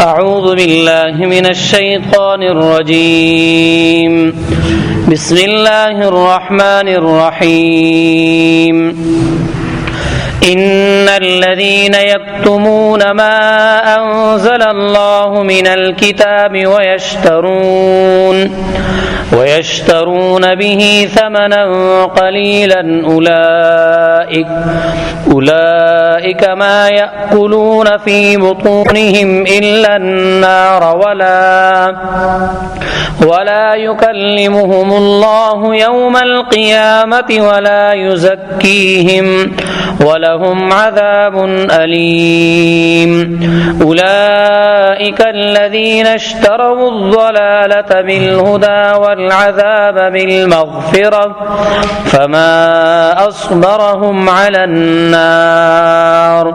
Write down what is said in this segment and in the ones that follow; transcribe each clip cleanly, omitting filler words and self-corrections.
أعوذ بالله من الشيطان الرجيم بسم الله الرحمن الرحيم إن الذين يكتمون ما أنزل الله من الكتاب ويشترون به ثمنا قليلا أولئك ما يأكلون في بطونهم إلا النار ولا يكلمهم الله يوم القيامة ولا يزكيهم ولهم عذاب أليم أولئك الذين اشتروا الضلالة بالهدى والعذاب بالمغفرة فما أصبرهم على النار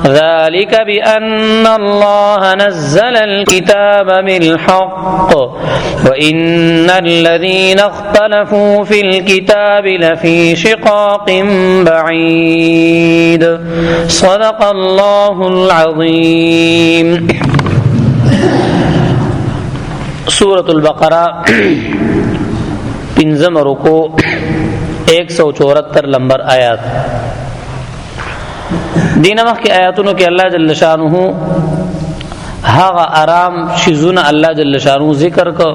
ذلك بأن الله نزل الكتاب بالحق وإن الذين اختلفوا في الكتاب لفي شقاق بعيد صدق الله العظيم. سورة البقرہ پنځم رکوع 174 نمبر آیات. دینه مخکې آیاتونو کې الله جل شانه هغه آرام شیزونه الله جل شانه ذکر کو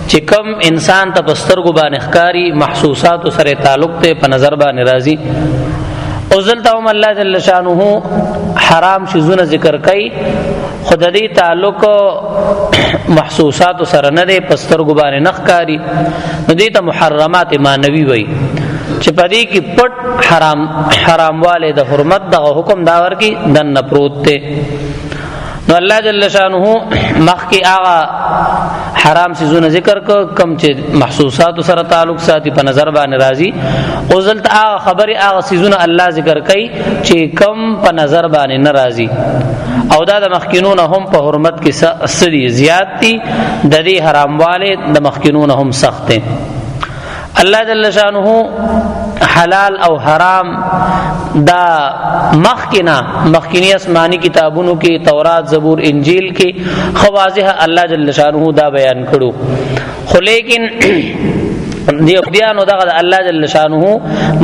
چې کم انسان ته پسترګو باندې ښکاری محسوسات سره تعلق ته په نظر باندې راځي. او ځلته هم الله جل شانه حرام شیزونه ذکر کوي خود دې تعلق محسوسات سره نه دی پسترګو باندې نخکاری نو دې ته محرمات مانوي وي چې پدې کې پټ حرام والے د حرمت د حکم دا ورکی دن پروت ته. نو الله جل شانه مخکې هغه حرام سيزونه ذکر کم چې محسوسات سره تعلق ساتي په نظر باندې راځي. او ځلته هغه خبره هغه سيزونه الله ذکر کوي چې کم په نظر باندې ناراضي او دا د مخکینون هم په حرمت کې سړي زیات دي د دې حرام والے د مخکینون هم سخت دي. الله جل شانه حلال او حرام دا مخکینی آسمانی کتابونو کې تورات زبور انجیل کې خواضح الله جل شانه دا بیان کړو. خو لیکن دیو بیانو دغه الله جل شانه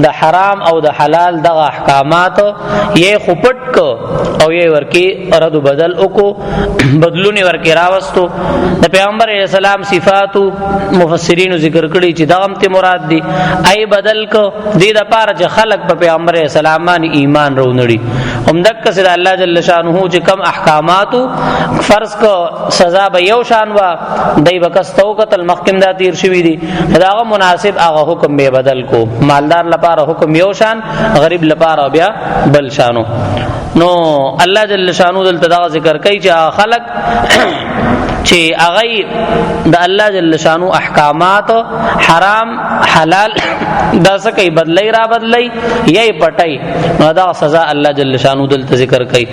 د حرام او د حلال دغه احکامات یې خپټ کو او یې ورکی رد بدل وکړو بدلونی ورکی راوستو. د پیغمبر اسلام صفات مفسرین ذکر کړي چې دغه ته مراد دي ای بدل کو دې د پاره چې خلق په پیغمبر اسلام باندې ایمان وروړي. همدک سره الله جل شانه چې کم احکامات فرض کو سزا به یو شان وا دای وکستو قتل محکم دا تیر شوی دي داغه مناسب هغه حکم به بدل کو. مالدار لپاره حکم یو شان غریب لپاره بیا بل شانو. نو الله جل شانو دلته دا ذکر کوي چې خلق چې هغه د الله جل شانو احکامات حرام حلال دا څه کوي بدلای را بدلای یې پټای نو دا سزا الله جل شانو دلته ذکر کوي.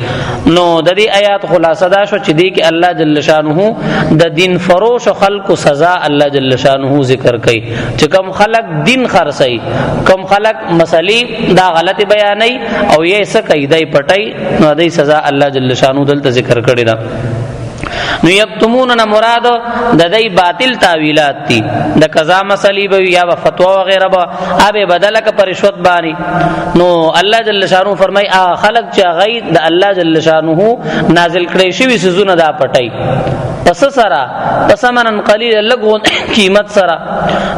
نو د دې آیات خلاصه دا شو چې دې کې الله جل شانو د دین فروش خلق سزا الله جل شانو ذکر کوي چې کم خلق دین خرڅي کم خلق مسلې دا غلط بیانای او یې څه کوي دای پټای نو دې سزا الله جل شانو دلته ذکر کړی دا. نو یکتمون مراد د دې باطل تعویلات دي د قضا مسلې به یا فتوا وغیرہ به ابه بدلک پر رشوت باندې. نو الله جل شانو فرمای خلق چې غیر د الله جل شانو نازل کړي شوی سيزونه دا پټای پس سره پس منن قلیل لګو قیمت سره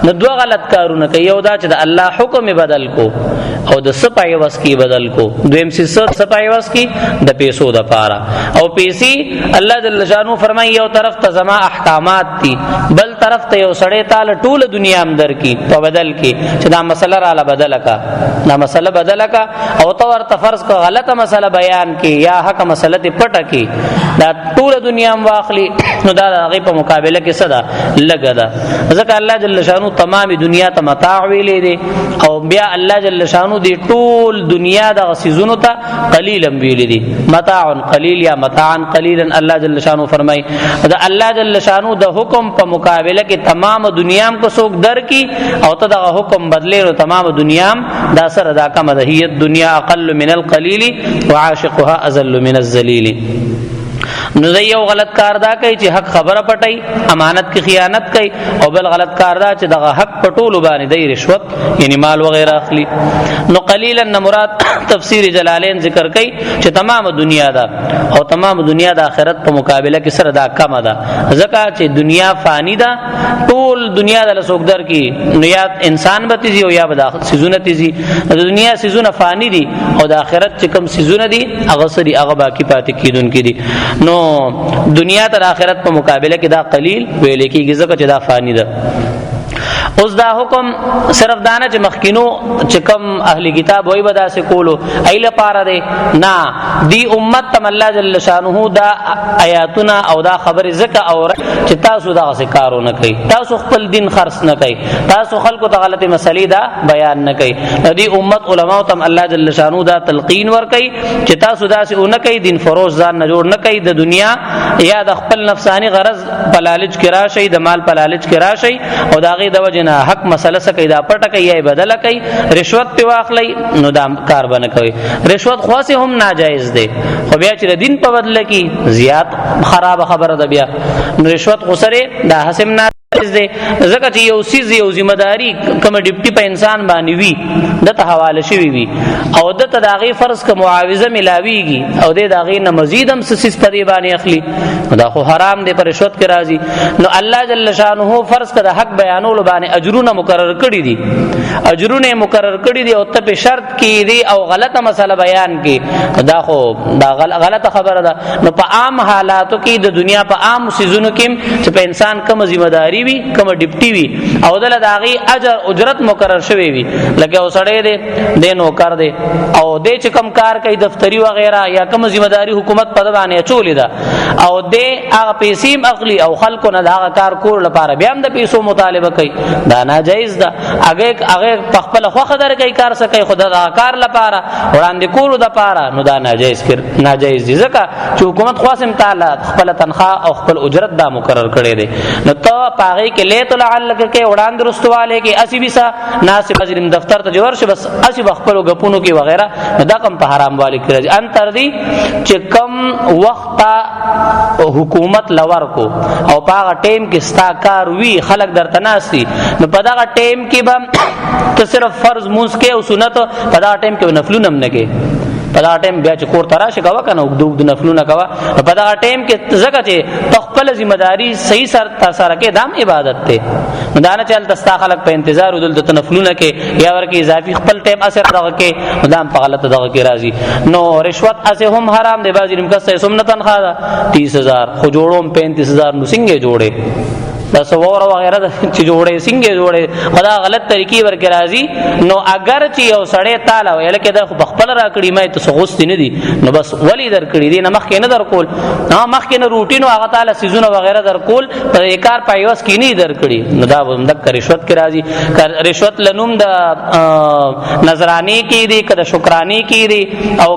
نو دوه غلط کارونه کوي. یو دا چې د الله حکم بدل کو او د سپای وس کی بدل کو. دویم سپای وس کی د پیسو د پاره او پیسې الله جل شانو فرمای یو طرف ته زما احکامات دي بل طرف ته یو سړی تعالی ټول دنیا اندر کی په بدل کی چې دا مسله را بدلکا دا مسله بدلکا او تو ورته فرض کو غلطه مسله بیان کی یا حق مسله پټه کی دا ټول دنیا واخلی نو دا هغه په مقابله کې صدا لګا دا ځکه الله جل شانو تمام دنیا ته متاع ویلې دي او بیا الله جل شانو دی ټول دنیا د غسیزونو ته قلیلا ویلې دي متاع قلیل یا متاعا قلیلا. الله جل شانو فرمای دا الله جل شانو د حکم په مقابله کې تمام دنیا کو سوک در کی او ته د حکم بدلې نو تمام دنیا دا سره دا کم ده هي الدنيا اقل من القليل وعاشقها اذل من الذليل. نو یو غلط کار دا کوي چې حق خبره پټي، امانت کی خیانت کوي، او بل غلط کار دا چې دغه حق پټول باندې دی رشوت یعنی مال وغیرہ اخلي. نو قلیلا مراد تفسیر جلالین ذکر کوي چې تمام دنیا دا او تمام دنیا د آخرت په مقابله کې سره دا کم ده، ځکه چې دنیا فانی ده، ټول دنیا د لسوک در کې نو یا انسان به تیزي او یا به د سيزونه تیزي. د دنیا سيزونه فانی دي او د آخرت چې کوم سيزونه دي هغه سری هغه باقی پاتې کیدونکې دي. نو دنیا تر آخرت په مقابله کې دا قلیل ویل کېږي ځکه چې دا فانی ده. اوس دا حکم صرف دانه چې مخکینو چې کم اهلی کتاب وای بدا سے کولو ایله پاره دی نه، دی امت تم الله جل شانه دا آیاتنا او دا خبر زکه اور چې تاسو دا څه کارونه کوي، تاسو خپل دین خرڅ نه کوي، تاسو خلکو ته غلطه مسلې دا بیان نه کوي. دی امت علماء تم الله جل شانه دا تلقین ور کوي چې تاسو دا څه نه کوي، دین فروز ځان نه جوړ نه کوي، د دنیا یا د خپل نفسانی غرض پلالج کرا شي، د مال پلالج کرا شي او دا غي د وجنه حق مسله سکه دا پټه کوي یا بدله کوي، رشوت په واخلي نو دا کار بنه کوي. رشوت خاصه هم ناجایز دی، خو بیا چې دین په بدله کې زیات خراب خبره ده، بیا رشوت غسره دا حسم نه دې زکه چې یو سیز یو ذمہ داری کوم ډیپټي په انسان باندې وي د ته حواله شوی وي او د ته داغي فرض کا معاوضه ملاويږي او د داغي نه مزید هم سیس په دی باندې اخلي، دا خو حرام دی، پر رشوت کې راځي. نو الله جل شانه فرض کا د حق بیانول باندې اجرونه مقرر کړی دي، اجرونه مقرر کړی دي او ته په شرط کې دي او غلطه مسله بیان کې، دا خو دا غلطه خبره ده. نو په عام حالاتو کې د دنیا په عام سيزونو کې چې په انسان کوم ذمہ داری وي کوم ډیپټي وي او دل داغي اجر اجرت مقرر شوی وي، لکه اوسړې دې د نوکر دې او دې چې کم کار کوي دفتری وغیرہ یا کوم ذمہ داری حکومت په باندې چولې ده او دې هغه پیسې اخلي او خلکو نه دا کار کول لپاره بیا هم د پیسو مطالبه کوي، دا ناجایز ده. هغه په خپل خوخه در کوي کار سکه خدا دا کار لپاره وړاندې کولو د لپاره، نو دا ناجایز دي ځکه چې حکومت خاصم تعالی خپل تنخواه او خپل اجرت دا مقرر کړی دی. نو ته پاغه کې لیت لعلک کې وړاندې رستواله کې اسی بيسا ناسب حضرت دفتر ته جوړ شي بس اسی بخپلو غپونو کې وغیرہ دا کم په حرام والی کې ان تر دي چې کم وخت حکومت لور کو او پاغه ټیم کې ستا کار وی خلق درته ناسي، نو په دا ټیم کې به ته صرف فرض موس کې او سنت په دا ټیم کې نفلونه هم نه کې، په دا ټیم بیا چې کور تراشه کوا کنه د نفلونه کوا، په دا ټیم کې زکه چې تخپل ذمہ داری صحیح سره کې دام عبادت ته مدانه چل تستا خلق په انتظار ودل د نفلونه کې یا ورکی اضافي خپل ټیم اثر دغه کې دام په غلط دغه کې راځي. نو رشوت اسه هم حرام دی، بازی رمکه سه سمنتن خا 30000 خو جوړوم 35000 نو څنګه جوړه دا سوور وغیرہ چې جوړې څنګه جوړې خدا غلط طریقې ورکې راځي. نو اگر چې یو سړی تعالی ویل کې دا خو خپل را کړی مې ته غوستې نه دي نو بس ولی در کړی دي نه مخ کې نه در کول، نه مخ کې نه روټین او هغه تعالی سيزونه وغیرہ در کول پر کار پایوس کې نه در کړی، نو دا هم د رشوت کې راځي. رشوت لنوم د نظرانی کې دي کده شکرانی کې دي او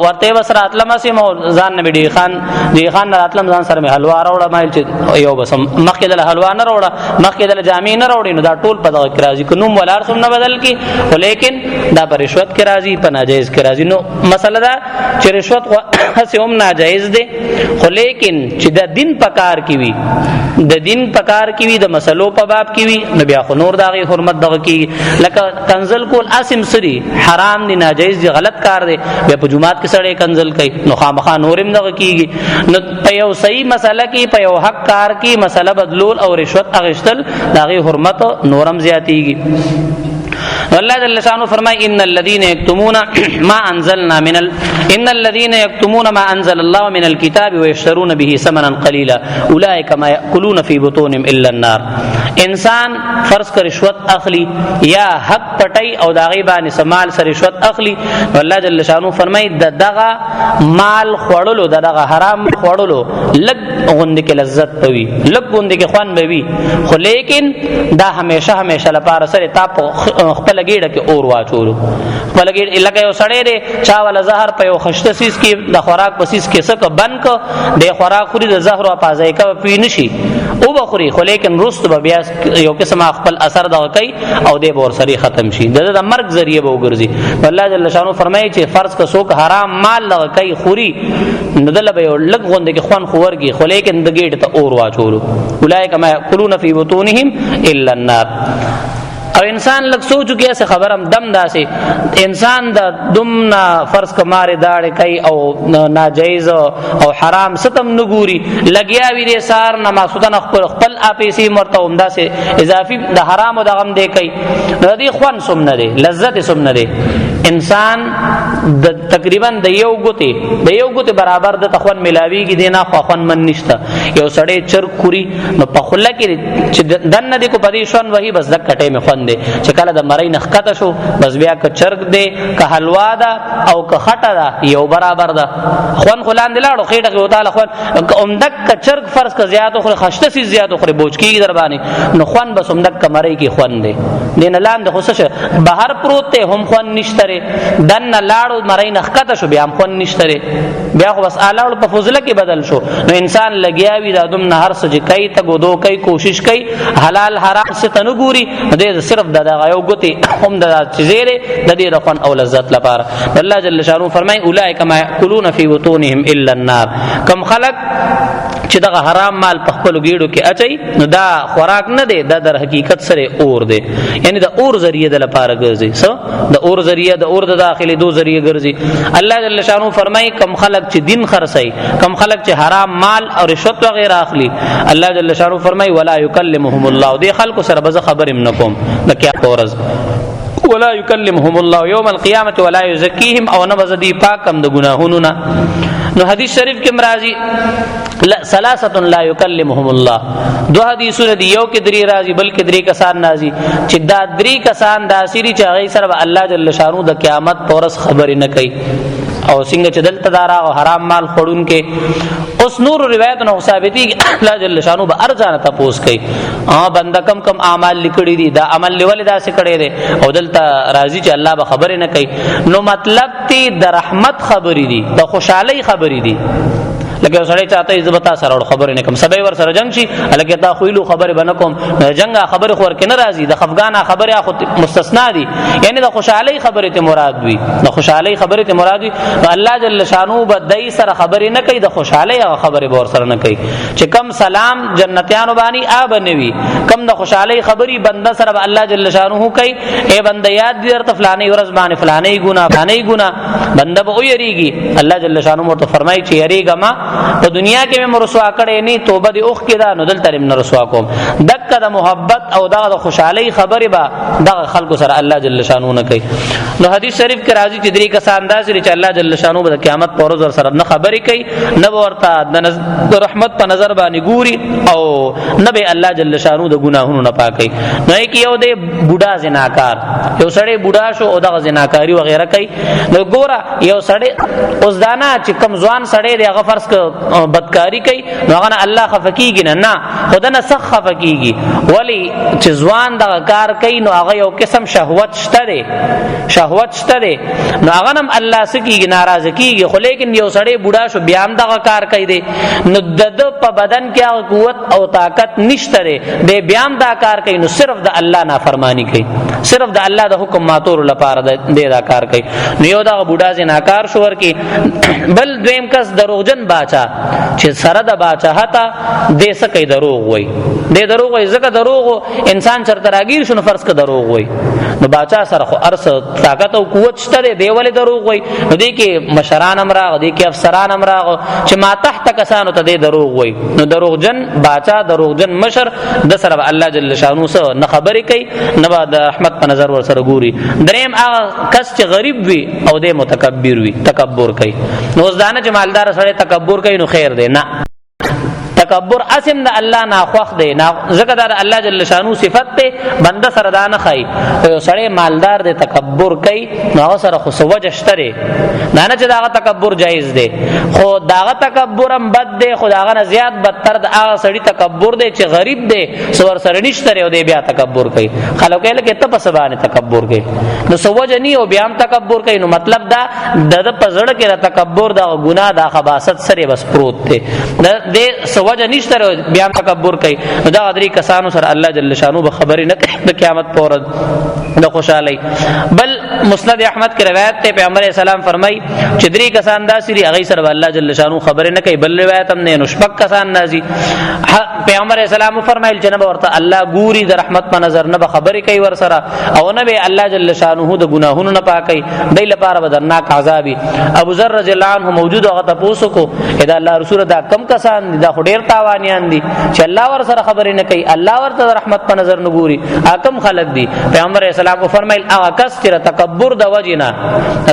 ورته وسره اتلمه سم ځان نه دی خان راتلم ځان سره حلوا راوړم مایل چې یو بس مخ کې د حلوا نه راوړه مخکې د جامع نه راوړي، نو دا ټول په دغه کې راځي. کوم ولار سم نه بدل کی ولیکن دا پر رشوت کې راځي، په ناجایز کې راځي. نو مسله دا چې رشوت هڅه هم ناجایز دي، خو لیکن چې د دین پکار کی وي د دین پکار کی وي د مسلو په باب کی وي نو بیا خو نور دغه حرمت دغه کی لکه کنزل کول اسم سری حرام دي ناجایز دي غلط کار دي، بیا په جمعات کې سړی کنزل کوي نو خامخا نورم دغه کیږي. نو په یو صحیح مسله کې په یو حق کار کې مسله بدلول او رشوت اغشتل داغه حرمت نورم زیاتیږي. والله جل شانه فرمای ان الذين يكتمون ما انزلنا ان الذين يكتمون ما انزل الله من الكتاب ويشترون به ثمنا قليلا اولئك ما ياكلون في بطونهم الا النار. انسان فرض کر رشوت اخلی یا حق پټي او داغي باندې سمال سره رشوت اخلی، والله جل شانه فرمای دغه مال خوړلو دغه حرام خوړلو لګ غوند کې لذت پوي لګ غوند کې خوان بوي، خو لیکن دا همیشه لپاره سره تاپ خپل ګیړه کې اور واچولو خپل ګیړه لکه یو سړی دی چا ولا زهر په یو خشته سیس کې د خوراک په سیس کې څه بن کو د خوراک خوري د زهر او پازای کا پی نشي او بخوري خو لیکن رست به بیا یو قسم خپل اثر دا کوي او د بور سری ختم شي د مرګ ذریعہ به وګرځي. الله جل شانو فرمایي چې فرض کا څوک حرام مال دا کوي خوري ندل به لګ غوند کې خوان خورږي خو لیکن د گیټ ته اور واچولو اولئک ما یاکلون فی بطونهم الا النار. او انسان لگ سوچو کیا سے خبرم دم داسي انسان دا دمنا فرض کماره داړي کوي او ناجایز او حرام ستم نګوري لګیا وی دي سار نماز سودن خپل اپیسی مرته عمدا سے اضافي د حرام او د غم دی کوي ردی خوان سم نه دي لذت سم نه دي. انسان د تقریبا د یو ګوته برابر د تخون ملاویږي دینا خوان من نشته. یو سړی چر خوري نو په خله کې چې دن نه دی کو پدې شون وਹੀ بس د کټه می خوان دی چې کله د مړی نخکته شو بس بیا ک چرګ دی ک حلوا ده او ک خټه ده یو برابر ده خوان خلان دی لاړو خېټه کې وتاله خوان اومدک ک چرګ فرض ک زیات خو خشته سي زیات خو بوج کیږي در باندې نو خوان بس اومدک ک مړی کې خوان دی دین لاندې خوششه بهر پروت ته هم خوان نشتره دن لاړو مړی نخکته شو بیا هم خوان نشتره بیا خو بس الاړو په فضله کې بدل شو. نو انسان لګیاوی د ادم نه هر څه کوي ته ګودو کوي کوشش کوي حلال حرام څه ته نه ګوري دې صرف د یو ګوتی هم د چیزې د دې رخن او لذت لپاره. الله جل شانو فرمای اولئک ما یاکلون فی بطونهم الا النار. کم خلق چې دغه حرام مال په خپل ګیړو کې اچي نو دا خوراک نه دی دا در حقیقت سره اور دی یعنی د اور ذریعہ د لپاره ګرځي سو د اور ذریعہ د اور د داخلي دو ذریعہ ګرځي. الله جل شانو فرمای کم خلق چې دین خرڅي کم خلق چې حرام مال او رشوت وغیرہ اخلي الله جل شانو فرمای ولا یکلمهم الله دې خلق سره به خبرم نکوم د قیامت ورځ ولا یکلمهم الله یوم القیامه ولا یزکیهم او نبذ دی پاکم د گناهونو نه. نو حدیث شریف کې مرাজি ثلاثه لا یکلمهم الله دو حدیثونه دی یو کې درې راځي بلکې درې کسان راځي چې دا درې کسان د اسری چې هغه سره الله جل شانو د قیامت پورس خبرې نه کوي او څنګه چې دلته دارا او حرام مال خورون کې اوس نور روایت نو ثابتي الله جل شانو به ارزانه تاسو کوي بنده کم اعمال لیکړي دي دا عمل لول دا څه کړي دي او دلته راضي چې الله به خبرې نه کوي. نو مطلب تی د رحمت خبرې دي د خوشحالي خبرې دي لکه سړی چاته عزت سره خبرې نه کوم سبا ور سره جنگ شي الکه تا خویلو خبرې بنه کوم جنگا خبرې خور کې نه راضي د خفغانه خبره خو مستثنا دي یعنی د خوشحالي خبرې ته مراد وي د خوشحالي خبرې ته مراد وي. الله جل شانو به دای سره خبرې نه کوي د خوشحالي خبرې به ور سره نه کوي چې کم سلام جنتیانو باندې آب نوي کم د خوشحالي خبرې بنده سره به الله جل شانو کوي اے بنده یاد دې درته فلانه ورځ باندې فلانه ګنا بنده به ويریږي الله جل شانو مرته فرمایي چې یریګه ما په دنیا کې مې رسوا کړې نه توبه دې اوخ کې دا نو دلته مې رسوا کوم دک د محبت او د خوشحالي خبره به د خلکو سره الله جل شانو نه کوي. نو حدیث شریف کې راځي چې درې کسان داسې چې الله جل شانو به قیامت پر ورځ سره نه خبرې کوي نه ورته د رحمت په نظر باندې ګوري او نه به الله جل شانو د ګناهونو نه پاکي. نو کې یو د بوډا زناکار یو سړی بوډا شو او د زناکاری وغیرہ کوي نو ګوره یو سړی اوس دانا چې کم ځوان سړی دی هغه فرض بدکاری کوي نو هغه الله خفقیږي نه خدای نه سخت خفقیږي ولی چې ځوان د کار کوي نو هغه یو قسم شهوت شته نو هغه هم الله سکیږي ناراض کیږي خو لیکن یو سړی بوډا شو بیا هم د کار کوي دی نو د په بدن کې قوت او طاقت نشته دی بیا هم دا کار کوي نو صرف د الله نافرمانی کوي صرف د الله د حکم ماتور لپاره دی دا کار کوي. نو یو دا بوډا زناکار شو ورکی بل دویم کس دروغجن باچا چې سره د باچاهتا دې سکه دروغ وای دې دروغ وای زکه دروغ انسان چرته راګیر شنو فرض ک دروغ وای نو باچا سره خو ارس طاقت او قوت شته دی ولې دروغ وای نو دې کې مشران امراغ دې کې افسران امراغ چې ما تحت کسانو ته دې دروغ وای نو دروغجن باچا دروغجن مشر د سره الله جل شانو سره نه خبرې کوي نه د رحمت په نظر ور سره ګوري. دریم هغه کس چې غریب وي او دې متکبر وي تکبر کوي نو ځانه چې مالدار سره تکبر کوي نو خیر دی نه تکبر اسم د الله ناخوخ دی زکه دا الله جل شانو صفت ته بنده سره دانه خای او سړی مالدار دی تکبر کوي نو سره خو سوجه شته نه چې دا تکبر جایز دی خو دا تکبر هم بد دی خو دا نه زیات بدتر د هغه سړی تکبر دی چې غریب دی سور سره نشته او دی بیا تکبر کوي خلک یې لکه ته په سبانه تکبر کوي نو سوجه نی او بیا هم تکبر کوي نو مطلب دا د پزړه کې تکبر دا ګناه دا خباثت سره بس پروت دی د سوجه وجه نشته بیا تکبر کوي. دا درې کسانو سره الله جل شانو به خبرې نه کوي د قیامت پر ورځ د خوشالۍ. بل مسند احمد کی روایت ته پیغمبر اسلام فرمای چې درې کسان داسې دي هغه سره الله جل شانو خبرې نه کوي. بل روایت هم نه نشپک کسان نازي پیغمبر اسلام فرمایل چې نه ورته الله ګوري د رحمت په نظر نه خبرې کوي ور سره او نه به الله جل شانو د ګناهونو نه پاکي دای لپاره بدرناک عذابي. ابو ذر رضی الله عنه موجود هغه تاسو کو اذا الله رسول دا کم کسان دي دا ډیر تاوانیان دي چې الله ور سره خبرې نه کوي الله ورته رحمت په نظر نه ګوري. اکم خلق دي پیغمبر اسلام فرمایل هغه کس چې تکبر د وجینا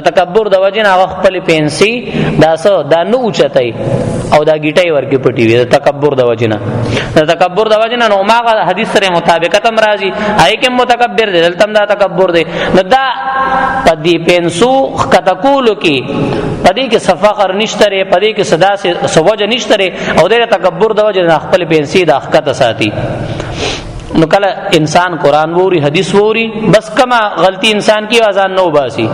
تکبر د وجینا خپل پنسي داسو دا نو اوچتای او دا گیټای ورکی پټی وي تکبر د وجینا تکبر د وجینا نو ما حدیث سره مطابقت هم راځي آی کوم متکبر دی دلته دا تکبر دی نو دا پدی پنسو کتکولو کی پدی کې صفاخر نشتره پدی کې صدا سے سوجه نشتره او د تکبر د وجینا خپل پنسي د حقیقت ساتي. نو کله انسان قرآن ووري حدیث ووري بس کما غلطی انسان کی اذان نو باسی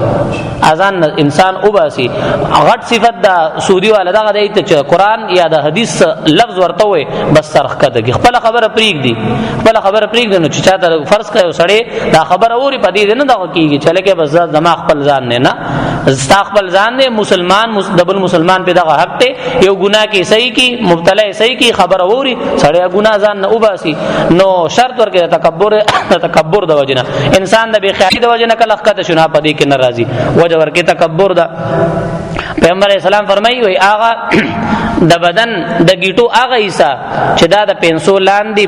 اذان انسان او باسی غټ صفت دا سودی والا دا غدای ته قرآن یا د حدیث لفظ ورته وي بس سرخ کده خپل خبره پریک دی خپل خبره پریک دی نو چې چاته فرض کړو سړی دا خبره ووري پدې نه دا کیږي چله کې بس دماغ خپل ځان نه استقبال ځان نه مسلمان دبل مسلمان په دغه حق ته یو ګناه کې صحیح کی مبتلا صحیح کی خبره ووري سړی ګناه ځان نه او باسی نو شرط ورکه تکبر د وجنه انسان د بی خیالي د وجنه کله خطه شنه پدې کې ناراضي وجه ورکه تکبر دا. پیغمبر اسلام فرمایي وي آغا د بدن د گیټو آغا ایسا چې دا د پنسو لاندې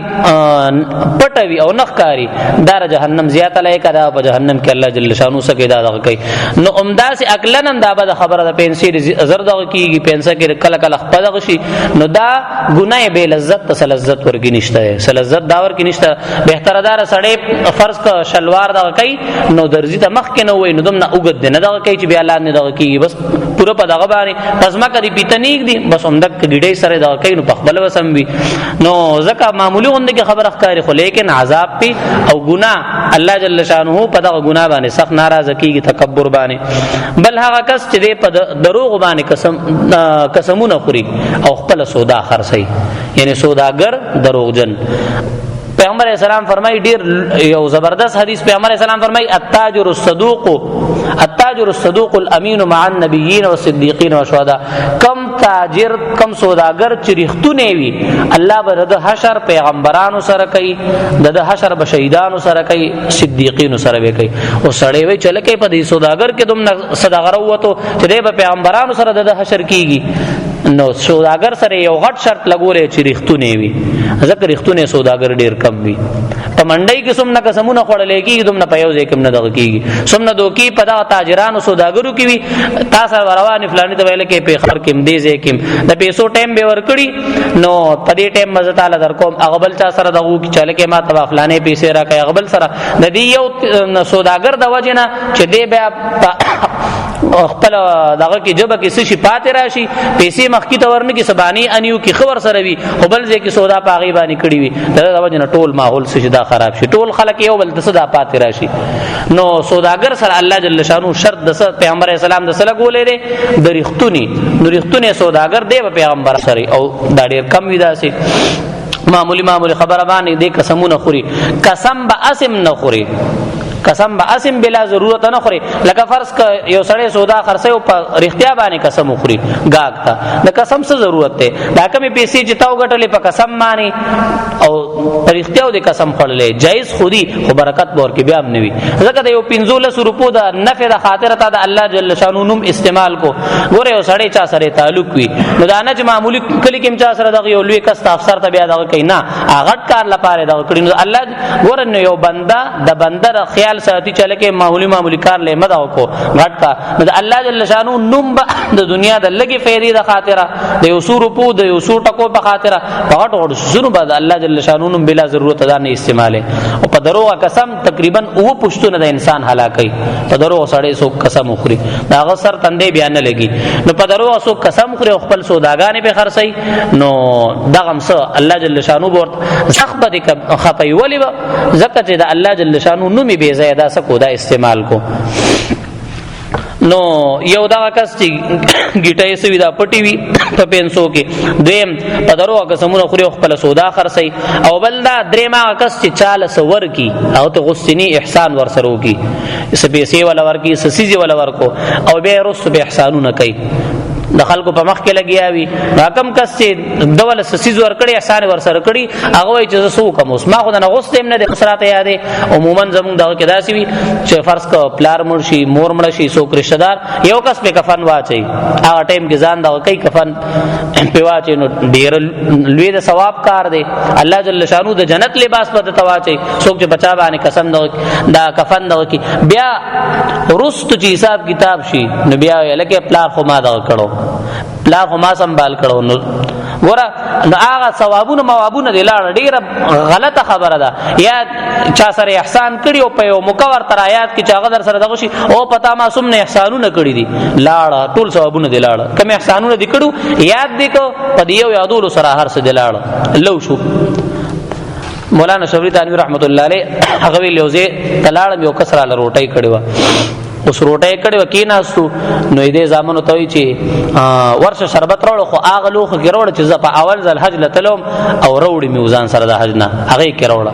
پټوي او نخکاری دا جهنم زیاته لای کړه په جهنم کې الله جل شانو سکه دا دغه کوي. نو عمدا سي عقلنم دا به خبره د پنسي زرد کیږي پنسه کې کله کله خپل غشي نو دا ګناه به لذت ته لذت ورګی نشته لذت داور کې نشته. بهتره دار سړی فرض کا شلوار دا کوي نو درځي ته مخ کې نه وای نو دمنه اوګد نه دا کوي چې بیا الله نه دا کوي بس پوره په دغه باندې پس ما کدي پیتنیک دي بس هم دک ګډې سره دا کوي نو په خپل وسم وي نو زکه معمولی غونډه کې خبره ښکاری خو لیکن عذاب پی او ګناه الله جل شانه په دغه ګناه باندې سخت ناراض کیږي تکبر باندې. بل هغه کس چې په دروغ باندې قسمونه خوري او خپل سودا خرڅي یعنی سوداګر دروغجن. پیغمبر اسلام فرمای ډیر یو زبردست حدیث پیغمبر اسلام فرمای التاجر الصدوق الامین مع النبیین والصدیقین والشهداء کم تاجر کم سوداګر چې رښتونه وي الله به د حشر پیغمبرانو سره کوي د حشر به شهیدانو سره کوي صدیقین سره به کوي او سړی وي چې لکه په دې سوداګر کې دوم صدقه وروته چې د پیغمبرانو سره د حشر کیږي نو سوداګر سره یو غټ شرط لګولې چې رښتونه وي ځکه رښتونه سوداګر ډیر کم وي. په منډي کې سمنه قسمونه خړلې کېږي دومره په یو ځای کې نه دغه کېږي سمنه دوکي په دغه تاجرانو سوداګرو کې وي تاسو روانې فلاني ته ویل کې په خبر کې دې ځای کې د پیسو ټیم به ورکړي نو په دې ټیم مزه تعالی در کوم اغبل چا سره دغه کې چاله کې ما ته فلاني پیسې راکې اغبل سره د دې یو سوداګر د وجنه چې دې بیا خپل دغه کې جبه کې څه شي پاتې راشي پیسې مخکې ته ورنه کې سبانی انیو کې خبر سره وي خو بل ځای کې سودا پاغي باندې کړی وي دا وجنه ټول ماحول څه دا خراب شي ټول خلک یو بل د صدا پاتې راشي. نو سوداګر سره الله جل شانو شرط د پیغمبر اسلام د سره ګولې ده د رښتونی نو رښتونی سوداګر دی پیغمبر سره او دا ډیر کم وي داسي معمولی خبره باندې د قسمونه خوري قسم به اسم نه خوري قسم به اسم بلا ضرورت نه خوري لکه فرض ک یو سړی سودا خرڅه او په رښتیا باندې قسم خوري گاګ تا د قسم څه ضرورت ده دا کمې پیسې چې تاو غټلې په قسم باندې او په رښتیا د قسم خړلې جایز خودي خو برکت ور کې بیا نه وي ځکه د یو 1500 روپو د نفع د خاطر ته د الله جل شانو نوم استعمال کو ګوره یو سړی چا سره تعلق وي نو دا نه چې معمولی کلی کې چا سره د یو لوی کس افسر ته بیا دغه کینا غټ کار لپاره دغه کړي نو الله ګوره نو یو بنده د بنده خیال ساتي چله کې معمولی کار له مدا کو غټ کا نو الله جل شانو نوم د دنیا د لګي فائدې د خاطره د یو سو روپو د یو سو ټکو په خاطره غټ غټ شنو بعد الله جل شانو نوم بلا ضرورت ادا نه استعماله او په دروغه قسم تقریبا او پښتون د انسان هلاکي په دروغه سړی سو قسم خوري دا غسر تندې بیان نه لګي نو په دروغه سو قسم خوري خپل سوداګانې به خرڅي نو دغه څه الله جل شانو ورته سخت دي خپي ولي زکه چې د الله جل شانو نومي به زیاده سکو دا استعمال کو نو یو دا کس چې ګټای سوي دا پټي وي په پنسو کې، دویم په درو قسمونه خوري خپل سودا خرڅي، او بل دا درېما کس چې چاله سور کی او ته غستنی احسان ور سره وکي، سپېسې ولا ورکی سسيزي ولا ورکو او به رس به احسانونه کوي، د خلکو په مخ کې لګیا وي. راکم کس چې دول سسيز ور کړی احسان ور سره کړی هغه وایي چې سو کوم اوس ما خو نه غوستم نه د خسرات یادې. عموما زموږ دغه کې داسي وي چې فرض کو پلار مرشي مور مړ شي څوک رشتہ دار یو کس په کفن واچي، هغه ټیم کې ځان دا کوي کفن په واچي، نو ډیر لوی د ثواب کار دی. الله جل شانو د جنت لباس په تواچي څوک چې بچا باندې قسم دا کفن دا کی بیا رست چې حساب کتاب شي نو بیا لکه پلار خو ما دا کړو، پلار خو ما سنبال کړو. نو ګوره نو هغه ثوابونه موابونه دی لاړه، ډیره غلطه خبره ده. یا چا سره احسان کړي او په یو مکور تر آیات کې چا غدر سره دغه شي او پتا ما سم نه احسانونه کړي دي لاړه، ټول ثوابونه دی لاړه. کوم احسانونه دی کړو یاد دی کو په یو یادولو سره هر څه دی لاړه لو شو. مولانا شفیع تانوی رحمت الله علیه هغه ویلوزه تلاړم یو کسره له روټي کړي و، اوس روټي کړي و کې ناستو نو دې زامنو ته وی چې ورشه شربت راوړ، خو هغه لوخه کې راوړ چې ز په اول ځل حج لتلم او راوړې میوزان سره د حج نه هغه کې راوړ.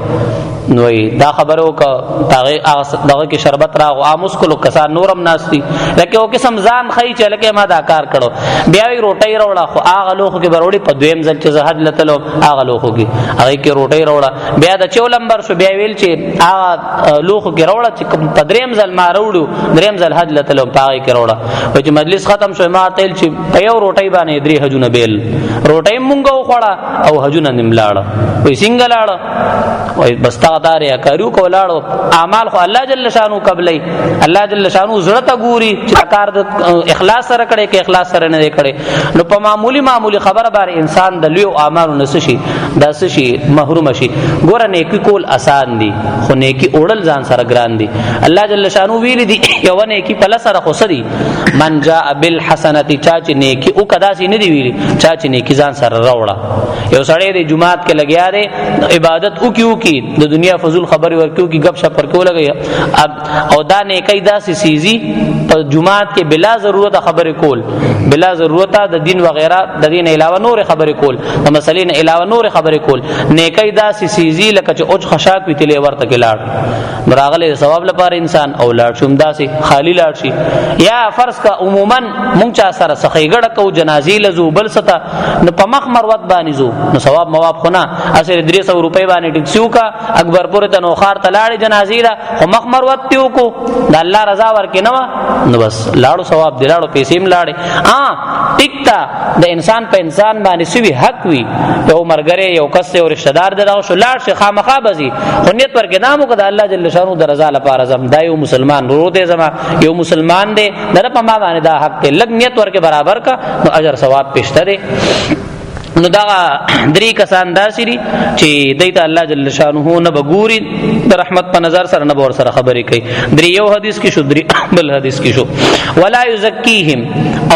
نو دا خبرو کا دغه کې شربت راغو اموس کولو کسان نورم ناشتي لکه او قسم ځان خی چې لکه ما دا کار کړو، بیا وی روټي راوړه، خو هغه لوخه کې بروړي په دویم ځل چې حج لتلم هغه لوخه کې هغه کې روټي راوړه، بیا د 14 نمبر شو بیا ویل چې هغه لوخه کې راوړه چې په دریم ځل ما راوړو، دریم ځل حج لتلم پای کې راوړه. و چې مجلس ختم شو ما تل چې په یو روټي باندې درې حجونه بیل روټي مونږ وخوړه او حجونه نملاړه، وې څنګه لاړه وې بس تا داریا کارو کولاړو اعمال خو الله جل شانو قبلې، الله جل شانو زړه ته ګوري چې کار د اخلاص سره کړي کې اخلاص سره نه کړي. نو په معمولی خبره باندې انسان د لیو اعمالو نسشي داس شي محروم شي. ګوره نیکی کول آسان دي خو نیکی اوړل ځان سره ګران دي. الله جل شانو ویل دي یو نیکی په لسره خو سدي من جاء بالحسنه چا چې نیکی او کدا سي نه دی ویلي چا چې نیکی ځان سره راوړه. یو سړی د جمعات کې لګیا دی عبادت او کی د دنیا فضول خبر ورکیو کی گپ شپ ورکو لګي او دا نه کای داسې سیزي په جمعات کې بلا ضرورت خبرې کول، بلا ضرورت د دین وغیرہ د دین علاوه نور خبرې کول، د مسلې نه علاوه نور خبرې کول، نه کای داسې سیزي لکه چې اوج خشاک وی تلې ورته کې لاړ براغله ثواب لپاره انسان او لاړ شوم داسې خالی لاړ شي. یا فرض کا عموما مونږ چا سره سخیګړه کو جنازې لزو بل ستا نو په مخ مروت باندې زو نو ثواب مواب خو نه اصل 300 روپۍ باندې ټیکسیو کا اکبر پور ته نو خار تلاړي جنازې را خو مخ مروت پیو کو د الله رضا ورکې نو بس لاړو ثواب دی لاړو پیسې م لاړې ټیکتا د انسان په انسان باندې سوي حق وي یو مرګره یو کس او رشتہ دار دغه شو لاړ شي خامخا بزي خو نیت ورکې نامو کده الله جل شانو د رضا لپاره زم دا یو مسلمان ورو دې زما یو مسلمان دی در په ما باندې دا حق ته لګ نیت ورکې برابر کا نو اجر ثواب پېشته دی. نو دا درې کسان داسې دي چې دیت الله جل شانه نه بګوري د رحمت په نظر سره نه ور سره خبرې کوي. درې یو حدیث کې شو درې بل حدیث کې شو ولا یزکیهم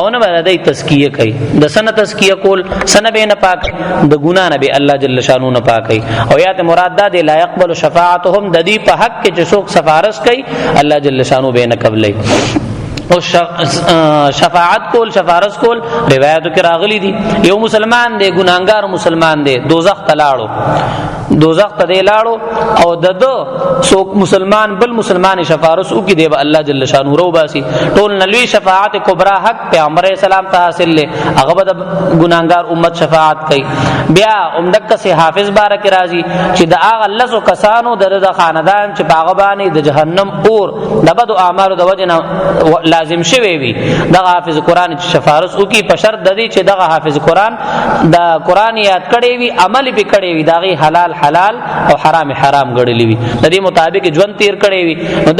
او نه باندې تزکیه کوي د سن تزکیه کول سن به نه پاک د ګنا نه به الله جل شانه نه پاکي او یات مراد ده لا يقبل شفاعتهم د دې په حق کې چې څوک سفارش کوي الله جل شانه به نه قبلای او شفاعت کول شفارس کول روایتو کې راغلي دي. یو مسلمان دی ګناګار مسلمان دی دوزخ ته لاړو دوزخ ته دی لاړو او ددو څوک مسلمان بل مسلمان شفارس او کې دی الله جل شانو رو باسي ټول نلوي شفاعت کبرا حق پیغمبر اسلام ته حاصل له هغه د ګناګار امت شفاعت کوي. بیا عمدک سے حافظ بارک راضي چې د هغه لسو کسانو د خاندان چې باغ باندې د جهنم اور د بد اعمال د وجنه لازم شوی وي دغه حافظ قرآن چې شفارس وکي په شرط د دې چې دغه حافظ قرآن د قرآن یاد کړي وي عمل به کړي وي دغه حلال حلال او حرام حرام ګڼلي وي د دې مطابق ژوند تیر کړي وي نو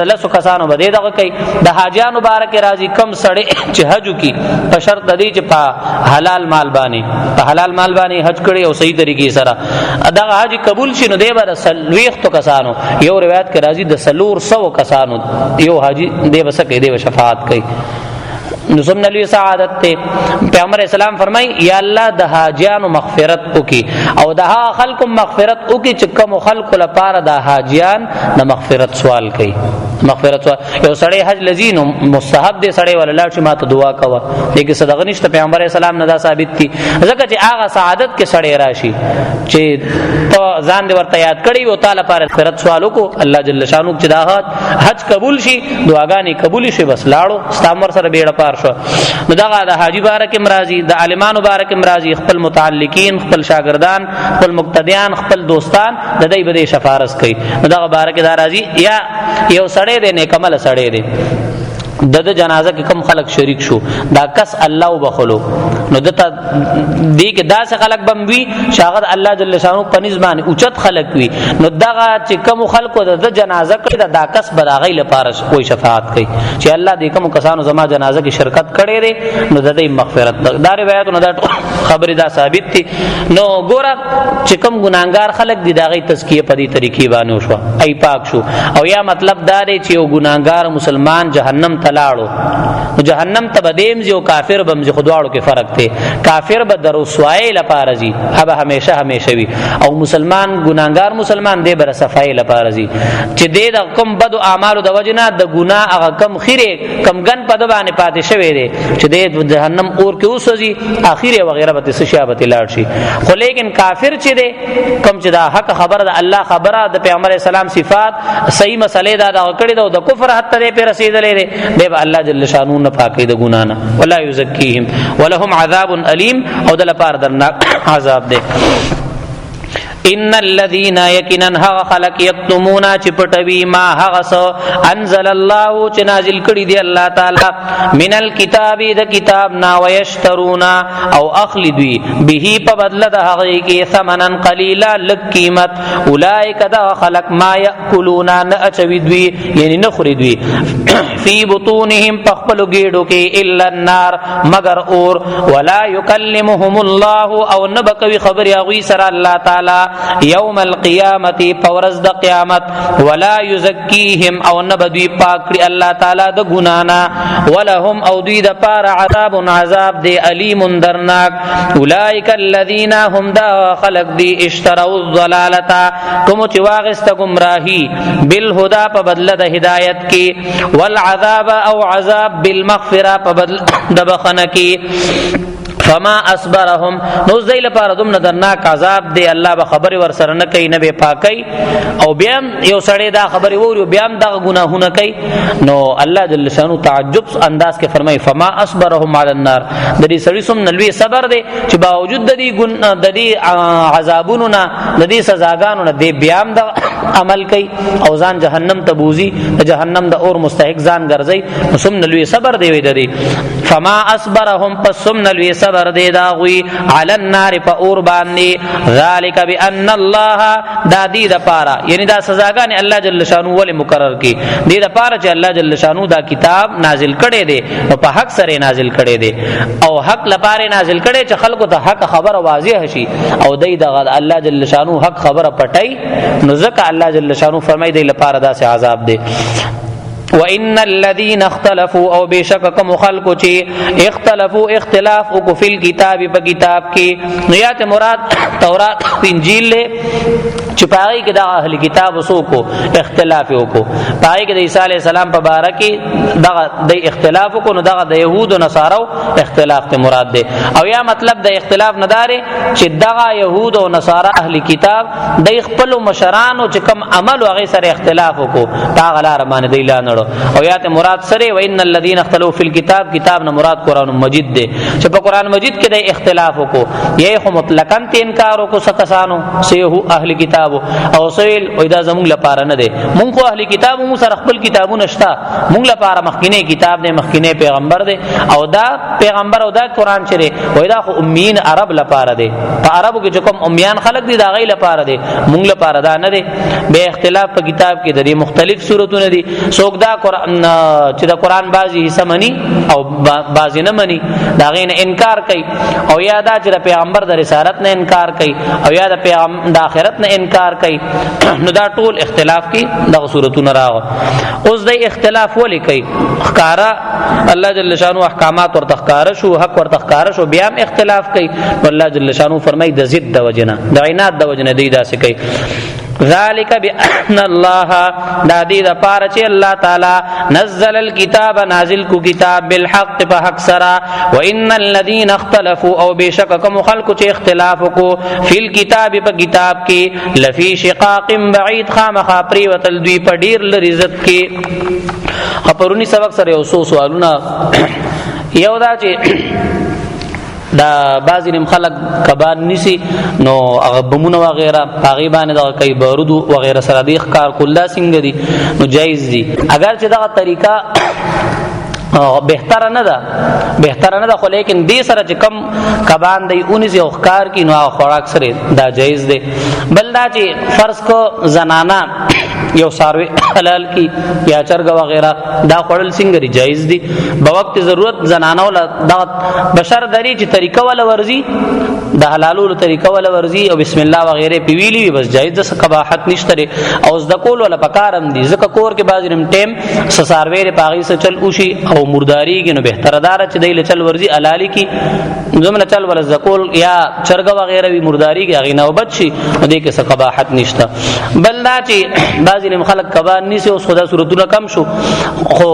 د لسو کسانو به دغه کوي. د حاجیان مبارک راضي کم سړی چې حج وکي په شرط د دې چې په حلال مال باندې حج کړي او صحیح طریقې سره دغه حج قبول شي نو دی به سلويختو کسانو یو روایت کې راضي د 300 کسانو یو حاجی دی بسکه دی شفاعت کوي. نو سمن علی سعادت ته پیغمبر اسلام فرمای یا الله د حاجیانو مغفرت وکي او د خلکو مغفرت وکي چې کوم خلکو لپاره د حاجیان د مغفرت سوال کوي. مغفرت یو سړی حج لذین مستحب دی سړی ولا لاړ شي ماته دعا کوه دغه صدقه نشته پیغمبر اسلام نه دا ثابت دي ځکه چې هغه سعادت کې سړی راشي چې ته ځان دې ورته یاد کړی او تعالی پر مغفرت سوالو کو الله جل شانو چې دا حج قبول شي دعاګانې قبول شي بس لاړو ستامر سره بیړه پار شو نو دا د حاجی بارک امراضی د عالمانو بارک امراضی خپل متعلقین خپل شاګردان خپل مقتدیان خپل دوستان د دې بده شفارس کوي نو دا بارک دا راضی یا یو سړی دی نیکمل سړی دی د جنازه کې کم خلق شریک شو دا کس الله وبخلو نو دته دی کې داس خلق بموي شاغد الله جل شانو پنځ باندې اوچت خلق وي نو دغه چې کم خلقو د جنازه کې دا کس براغی لپاره کوئی شفاعت کوي چې الله دې کوم کسانو زما جنازه کې شرکت کړي دي نو د دې مغفرت دا روایت نو دا خبره دا ثابت دي نو ګوره چې کم ګناګار خلق دي دا غي تزکیه په دې طریقې باندې وشو ای پاک شو او یا مطلب دا دی چې یو ګناګار مسلمان جهنم تلاړو جهنم ته بدیم زیو کافر بم زی خدواړو کې فرق دی کافر به در رسوای لپاره زی هغه همیشه وي او مسلمان ګناګار مسلمان دی بر صفای لپاره زی چې دې د کوم بد اعمالو د وجنه د ګناه هغه کم خیره کم ګن په د باندې پاتې شوی دی چې دې جهنم اور کې اوسځي اخیره وغیرہ به سشابت لاړ شي خو لیکن کافر چې دی کم چې دا حق خبره د الله خبره د پیغمبر اسلام صفات صحیح مسلې دا کړی د کفر حتی په رسیدلې دی به الله جل شانو نه پاکي د ګنا نه ولا یزکیهم ولهم عذاب الیم او د لپاره درناک عذاب دی ان الذين يكنن ها خلق يكتمون چپټوي ما هغس انزل الله چې نازل کړي دی الله تعالی من الكتاب د کتاب نا ويشترون او اخلدوي به په بدل د هغه کې ثمنن قليلا لک قیمت اولئک دا خلق ما ياكلون ناچوي یعنی نخریدوي فی بطونهم پخپل گیډو کې الا النار مگر اور ولا يكلمهم الله او نبکوي خبر یغوي سره الله تعالی یوم القیامت پورز د قیامت ولا یزکیهم او نبدوی پاک الله تعالی د ګنانا ولهم او دوی د پار عذاب دی علیم درناک اولئک الذین هم دا خلق دی اشتروا الضلالتا کوم چې واغست گمراهی بالهدى په بدله د هدایت کې والعذاب او عذاب بالمغفرة په بدله د بخنه کې فما اصبرهم نو زیل پاره دوم درناک عذاب دی الله به خبر ور سره نه کوي نه به پاکي او بیا یو سړی دا خبر ووري بیا دا ګناهونه کوي نو الله جل شانو تعجب انداز کې فرمای فما اصبرهم على النار د دې سړی سم نلوي صبر دی چې باوجود د دې عذابونو نه د دې سزاګانو نه دی بیا د عمل کوي او ځان جهنم ته بوزي جهنم د اور مستحق ځان ګرځي سم نلوي صبر دی وي د دې فما اصبرهم پس سم نلوي صبر دے داغوی علی النار پا اور باندې ذالک بان الله دا دی دا پارا یعنی دا سزاګان الله جل شانو ول مقرر کی دی دا پارا چې الله جل شانو دا کتاب نازل کړي دي او په حق سره نازل کړي دي او حق لپاره نازل کړي چې خلکو ته حق خبر واضح شي او دی دا الله جل شانو حق خبر پټي نو ځکه الله جل شانو فرمای دی لپاره دا سه عذاب دی وان الذين اختلفوا او بشکک مخلق چی اختلافو اختلاف او فی الكتاب په کتاب کې نیات مراد تورات انجیل له چپاغی کې د اهل کتاب وسو کو اختلاف وکړو پای کې د عیسی علی السلام په باره کې دغه د اختلاف کو نو دغه د يهود او نصارو اختلاف ته مراد ده او یا مطلب د اختلاف نداري چې دغه يهود او نصارا اهل کتاب د خپل مشران او چې کم عمل او غي سره اختلاف وکړو هغه لار باندې دی لانه او یات مراد سره وان الذين اختلفوا في الكتاب کتاب نه مراد قران مجید ده چې په قران مجید کې د اختلاف وکړو یې خو مطلقاً انکار وکړو ستاسانو سه اهل کتاب او سویل او دا زموږ لپاره نه ده مونږ خو اهل کتاب مو سره خپل کتابونه شته مونږ لپاره مخکینه کتاب ده مخکینه پیغمبر ده او دا پیغمبر او دا قران چره وای دا خو امین عرب لپاره ده په عربو کې کوم امیان خلق دي دا غي لپاره ده مونږ لپاره دا نه ده به اختلاف په کتاب کې د مختلف سورتونه دي څوک دا قران چې دا قران بعضی حصہ مني او بعضی نه مني دا غي نه انکار کوي او یا دا چې پیغمبر د رسالت نه انکار کوي او یا د پیغمبر د آخرت نه انکار کوي نو دا ټول اختلاف کی د صورتونو راغ اوس د اختلاف ولي کوي ښکارا الله جل شانو احکامات ورته ښکارا شو حق ورته ښکارا شو بیا اختلاف کوي الله جل شانو فرمای د ضد د وجنه د عینات د وجنه دی دا څه کوي ذالک بان الله دا دې د پاره چې الله تعالی نزل الكتاب نازل کو کتاب بالحق په حق سره وان الذين اختلفوا او بشک کوم خلق چې اختلاف کو فی الكتاب په کتاب کې لفی شقاق بعید خامخا پری وتل دوی په ډیر لري عزت کې خبرونی سبق سره یو سوالونه یو دا چې دا بعضی نیم خلق کبان نیسی نو هغه بمونه وغیرہ هغه باندې دا کوي بارود وغیرہ سره د ښکار کله څنګه دي نو جایز دي اگر چې دا طریقہ بهتر نه ده خو لیکن دې سره چې کم کبان دی اونې یو ښکار کی نو خوراک سره دا جایز دی بل دا چې فرض کو زنانا یو ساروی حلال کی یا چرګ وغیرہ دا خورل څنګه جایز دي په وخت ضرورت زنانه ولا دا بشر دری چې طریقه ولا ورزي د حلالولو طریقه ولا ورزي او بسم الله وغیرہ پیویلی بس جایز ده قباحت نشته او ز کول ولا پکارم دي ځکه کور کې بعضی رم ټیم ساروی پاغي سے چل اوشي او مرداری کې نو بهتر دار چې دی چل ورزي حلالي کی زمله چل ولا زکول یا چرګ وغیرہ وی مرداری کې غي نوبت شي دې کې څه قباحت نشته بل دا چې بعضی نیم خلق کبان نیسی اوس خدا صورتونه کم شو خو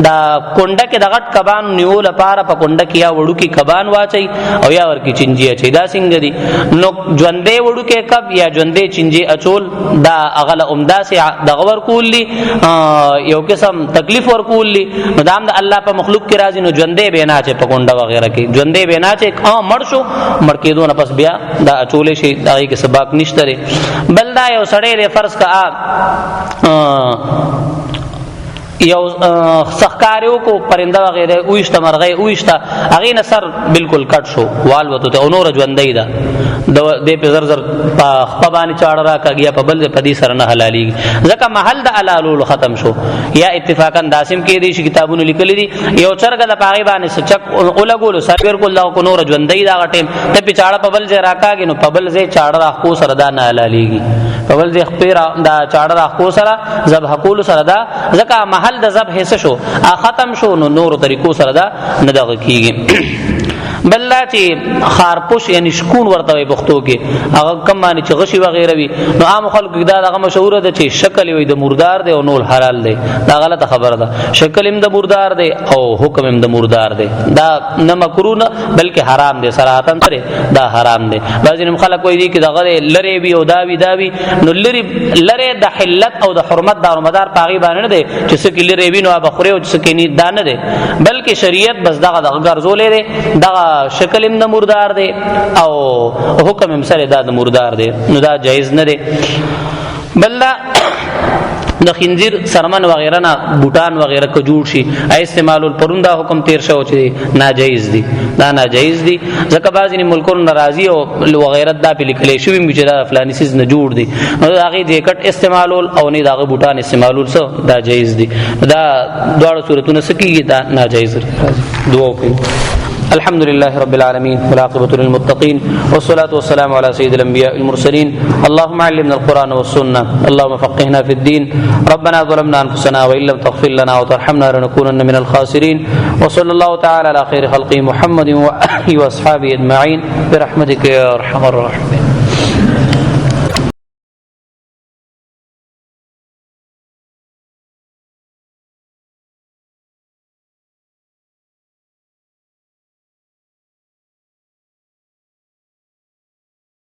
دا کونډه کې د غټ کبان نیول لپاره په کونډه کې یا وړو کې کبان واچي او یا ور کې چنجي اچي دا څنګه دي نو ژوندې وړو کې کب یا ژوندې چنجي اچول دا اغل عمده سي د غور کولی یو قسم تکلیف ور کولی نو دام د الله په مخلوق کې راځي نو ژوندې بنا چې په کونډه وغیرہ کې ژوندې بنا چې مړ شو مړ کېدو نه پس بیا دا اچولې شي دغه کې سبق نشته بل دا یو سړی فرض کا یو سخکاریو کو پرنده وغیرہ اوشته مرغی اوشته هغه نصر بالکل کټ شو وال وته ته نور ژوندې ده د په زر زر په باندې چاړه را کاږي په بل په دې سره نه حلالي ځکه محل د حلالول ختم شو یا اتفاقا داسم کې دي کتابونه لیکلي دي یو چرګ د پاغي باندې سچک اولګول سر کول دا کو نور ژوندې دا ټیم ته په چاړه په بل ځای را کاږي نو په بل ځای چاړه را کو سره دا نه حلاليږي په بل ځای خپل دا چاړه را کو سره ذبح کول سره دا ځکه محل د ذبح حصہ شو ختم شو نو نور طریقو سره دا نه دغه کیږي بل لا چې خارپوش یعنی شکون ورته وي پښتو کې هغه کم باندې چې غشي وغیرہ وي نو عام خلکو دا دغه مشهور ده چې شکل وي د مردار دی او نور حلال دی دا غلطه خبره ده شکل هم د مردار دی او حکم هم د مردار دی دا نه مکروه نه بلکې حرام دی صراحتن سره دا حرام دی بعضی خلک وایي چې دغه لری وي او داوی نو لری د حلت او د حرمت دارومدار پاغي باندې نه دی چې څه لری وي نو بخوري او څه کې نه دانه دی بلکې شریعت بس دغه ګرځولې دی دغه شکل هم د مردار دی او حکم هم سره د مردار دی نو دا جایز نه دی بل د خنزیر سرمن وغیرہ نه بوټان وغیرہ کو جوړ شي استعمال پروندا حکم تیر شو چې ناجایز دي دا ناجایز دي ځکه بعضی ملکونو ناراضي او وغیرہ دا په لیکل شوی چې دا فلانی سیز نه جوړ دي نو هغه دې کټ استعمالول او نه دا بوټان استعمالول څه دا جایز دي دا دواړه صورتونه سکیږي دا ناجایز دعا کوي الحمد لله رب العالمين والعاقبة للمتقين والصلاة والسلام على سيد الأنبياء المرسلين اللهم علمنا القرآن والسنة اللهم فقهنا في الدين ربنا ظلمنا أنفسنا وإن لم تغفر لنا وترحمنا لنكونن من الخاسرين وصلى الله تعالى على خير خلقه محمد وآله وأصحابه أجمعين برحمتك يا أرحم الراحمين.